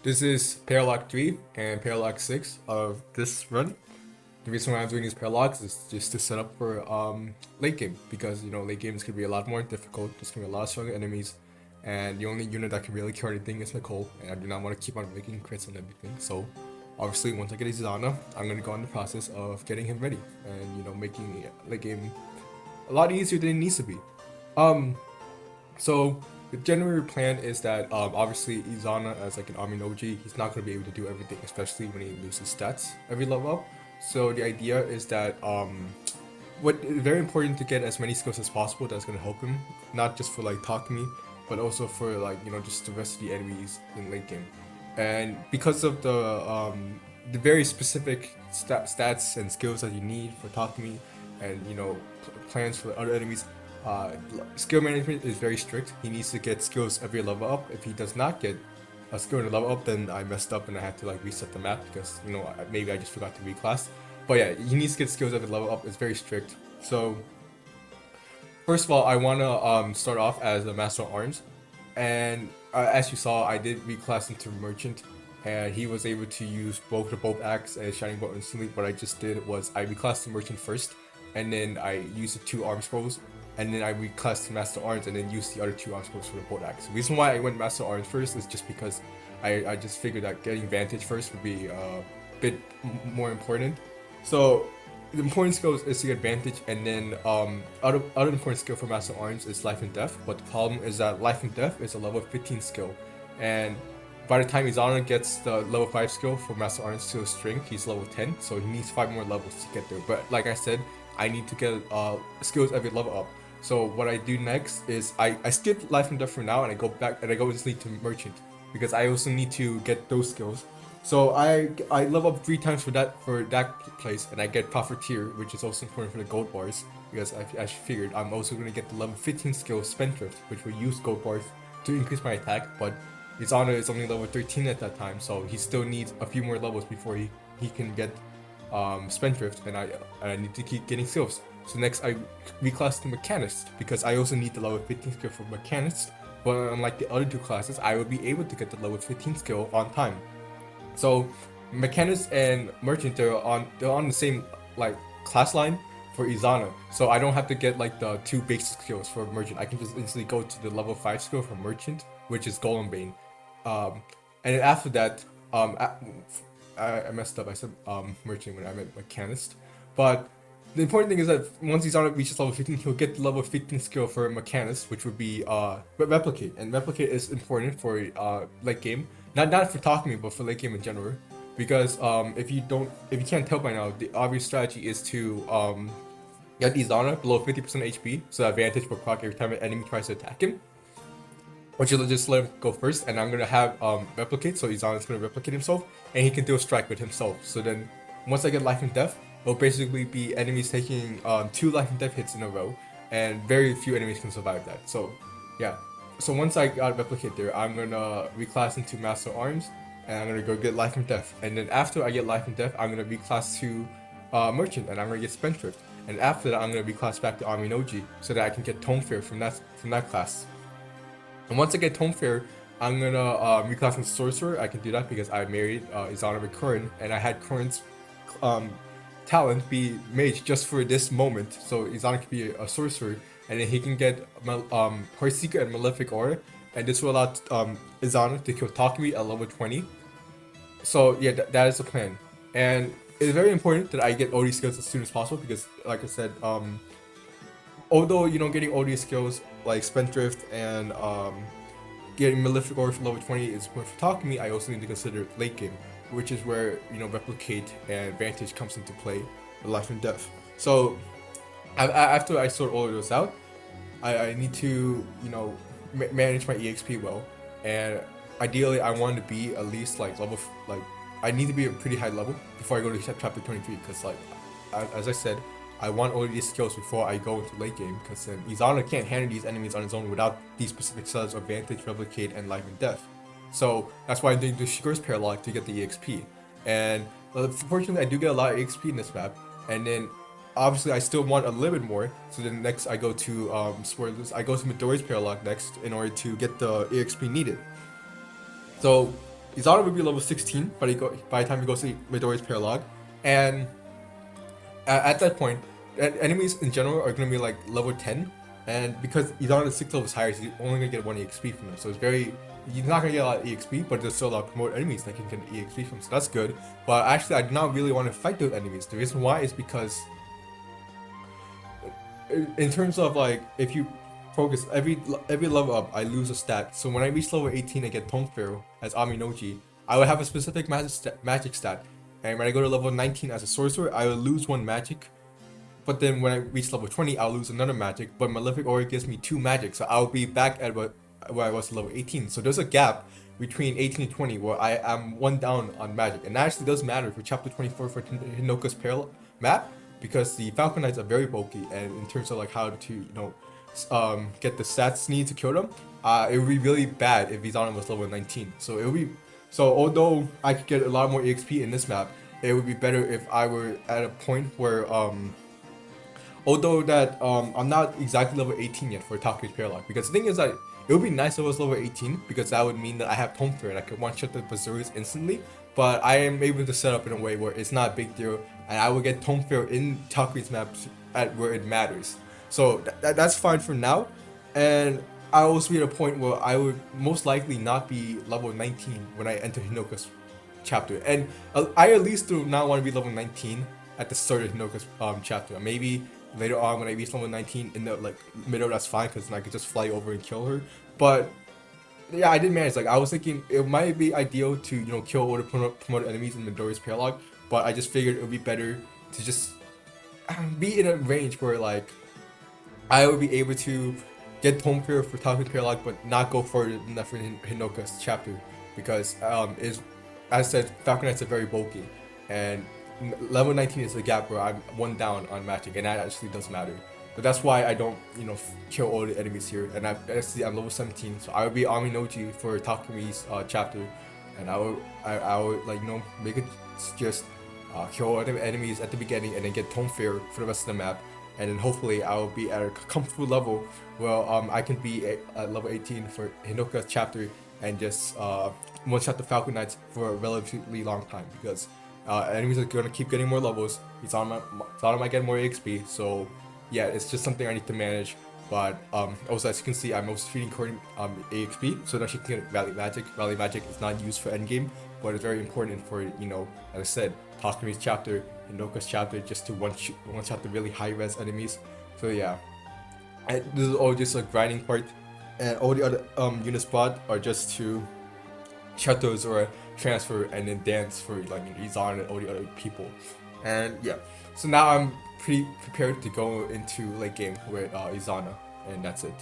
This is Paralogue 3 and Paralogue 6 of this run. The reason why I'm doing these paralogs is just to set up for late game, because late game is gonna be a lot more difficult. There's gonna be a lot of stronger enemies, and the only unit that can really kill anything is Nicole, and I do not want to keep on making crits and everything. So obviously once I get Izana, I'm gonna go on the process of getting him ready and making late game a lot easier than it needs to be. So the general plan is that obviously Izana as like an Aminoji, he's not going to be able to do everything, especially when he loses stats every level up. So the idea is that what is very important to get as many skills as possible that's going to help him, not just for like talk to me, but also for like just the rest of the enemies in late game. And because of the very specific stats and skills that you need for talk to me, and plans for other enemies, skill management is very strict. He needs to get skills every level up. If he does not get a skill in a level up, then I messed up and I had to like reset the map because maybe I just forgot to reclass. But yeah, he needs to get skills every level up. It's very strict. So first of all, I want to start off as a Master of Arms, and as you saw, I did reclass into Merchant, and he was able to use both the Bolt Axe and Shining Bolt instantly. What I just did was I reclassed to Merchant first, and then I used the 2 arm scrolls, and then I reclassed to Master Arms, and then used the other 2 arm scrolls for the Bolt Axe. The reason why I went Master Arms first is just because I just figured that getting Vantage first would be a bit more important. So the important skill is to get Vantage, and then other important skill for Master Arms is Life and Death. But the problem is that Life and Death is a level 15 skill, and by the time Izana gets the level 5 skill for Master Arms to Strength, he's level 10, so he needs 5 more levels to get there. But like I said, I need to get skills every level up. So what I do next is I skip Life and Death for now, and I go back and I go instantly to Merchant, because I also need to get those skills. So I level up 3 times for that place, and I get Profiteer, which is also important for the gold bars, because I figured I'm also going to get the level 15 skill Spendthrift, which will use gold bars to increase my attack. But Izana is only level 13 at that time, so he still needs a few more levels before he can get Spendthrift, and I need to keep getting skills. So next I reclass to Mechanist, because I also need the level 15 skill for Mechanist, but unlike the other 2 classes, I will be able to get the level 15 skill on time. So Mechanist and Merchant, they're on the same like class line for Izana, so I don't have to get like the 2 basic skills for Merchant. I can just instantly go to the level 5 skill for Merchant, which is Golem Bane. And then after that, I messed up. I said Merchant when I meant Mechanist. But the important thing is that once Izana reaches level 15, he'll get the level 15 skill for Mechanist, which would be Replicate. And Replicate is important for late game. Not for talking, but for late game in general. Because if you can't tell by now, the obvious strategy is to get Izana below 50% HP, so that Vantage will proc every time an enemy tries to attack him. Which will just let him go first, and I'm gonna have Replicate, so Izana's gonna replicate himself, and he can do a strike with himself. So then, once I get Life and Death, it'll basically be enemies taking 2 Life and Death hits in a row, and very few enemies can survive that. So, yeah. So once I got Replicate there, I'm gonna reclass into Master Arms, and I'm gonna go get Life and Death. And then after I get Life and Death, I'm gonna reclass to Merchant, and I'm gonna get Spendthrift. And after that, I'm gonna reclass back to Aminoji, so that I can get Tome Fair from that class. And once I get Tome Fair, I'm gonna reclass into Sorcerer. I can do that because I married Izana with Curran, and I had Curran's talent be Mage just for this moment. So Izana can be a Sorcerer, and then he can get Her Secret and Malefic Aura, and this will allow Izana to kill Takumi at level 20. So yeah, that is the plan. And it's very important that I get all these skills as soon as possible, because like I said, although getting all these skills like Spendthrift and getting Malefic Aura for level 20 is important for talking to me, I also need to consider late game, which is where Replicate and Vantage comes into play, Life and Death. So after I sort all of those out, I need to manage my EXP well, and ideally I want to be at least like I need to be a pretty high level before I go to chapter 23, because like as I said, I want all of these skills before I go into late game, because then Izana can't handle these enemies on his own without these specific sets of Vantage, Replicate, and Life and Death. So that's why I'm doing the Shigur's Paralogue to get the EXP. And fortunately, I do get a lot of EXP in this map. And then obviously I still want a little bit more. So then next I go to spoilers. I go to Midori's Paralogue next in order to get the EXP needed. So Izana would be level 16 by the time he goes to Midoriya's Paralogue, and at that point, enemies in general are gonna be like level 10, and because Izana is 6 levels higher, he's only gonna get 1 EXP from him. So it's very, he's not gonna get a lot of EXP, but there's still a lot of promoted enemies that can get EXP from. So that's good. But actually, I do not really want to fight those enemies. The reason why is because in terms of like, if you focus every level up, I lose a stat. So when I reach level 18 and get Tone Pharaoh as Aminoji, I would have a specific magic stat. And when I go to level 19 as a sorcerer, I will lose 1 magic. But then when I reach level 20, I'll lose another magic. But Malefic Aura gives me 2 magic, so I'll be back at where I was at level 18. So there's a gap between 18 and 20 where I am 1 down on magic. And that actually does matter for chapter 24 for Hinoka's Peril map, because the Falcon Knights are very bulky, and in terms of like how to get the stats needed to kill them, it would be really bad if Izana was level 19. So although I could get a lot more EXP in this map, it would be better if I were at a point where although that I'm not exactly level 18 yet for Takuya's Paralogue, because the thing is that it would be nice if I was level 18, because that would mean that I have Tome Fair and I could one-shot the Berserkers instantly, but I am able to set up in a way where it's not a big deal, and I will get Tome Fair in Takuya's maps at where it matters. So that's fine for now, and I will also be at a point where I would most likely not be level 19 when I enter Hinoka's chapter, and I at least do not want to be level 19 at the start of Hinoka's chapter. Maybe later on when I reach level 19 in the like middle, that's fine, because I could just fly over and kill her. But yeah, I did manage. Like I was thinking it might be ideal to kill all the promoted enemies in Midoriya's Paralogue, but I just figured it would be better to just be in a range where like I would be able to get Tome Fair for Takuya's Paralogue, but not go further than that for Hinoka's chapter, because as I said, Falcon Knights are very bulky, and level 19 is the gap where I'm 1 down on magic, and that actually does matter. But that's why I don't, kill all the enemies here. And I'm level 17, so I would be Aminoji for Takumi's chapter, and I would like make it just kill all the enemies at the beginning, and then get Tome Fair for the rest of the map, and then hopefully I will be at a comfortable level where I can be at level 18 for Hinoka's chapter, and just one-shot the Falcon Knights for a relatively long time, because enemies are gonna keep getting more levels. Izana might get more EXP, so yeah, it's just something I need to manage. But also, as you can see, I'm also feeding Cory EXP so that she can get Valley Magic. Valley Magic is not used for endgame, but it's very important for, as I said, Takumi's chapter, Hinoka's chapter, just to one-shot the really high-res enemies. So yeah, and this is all just a grinding part, and all the other units bought are just to shut those or transfer and then dance for like Izana and all the other people. And yeah, so now I'm pretty prepared to go into late game with Izana, and that's it.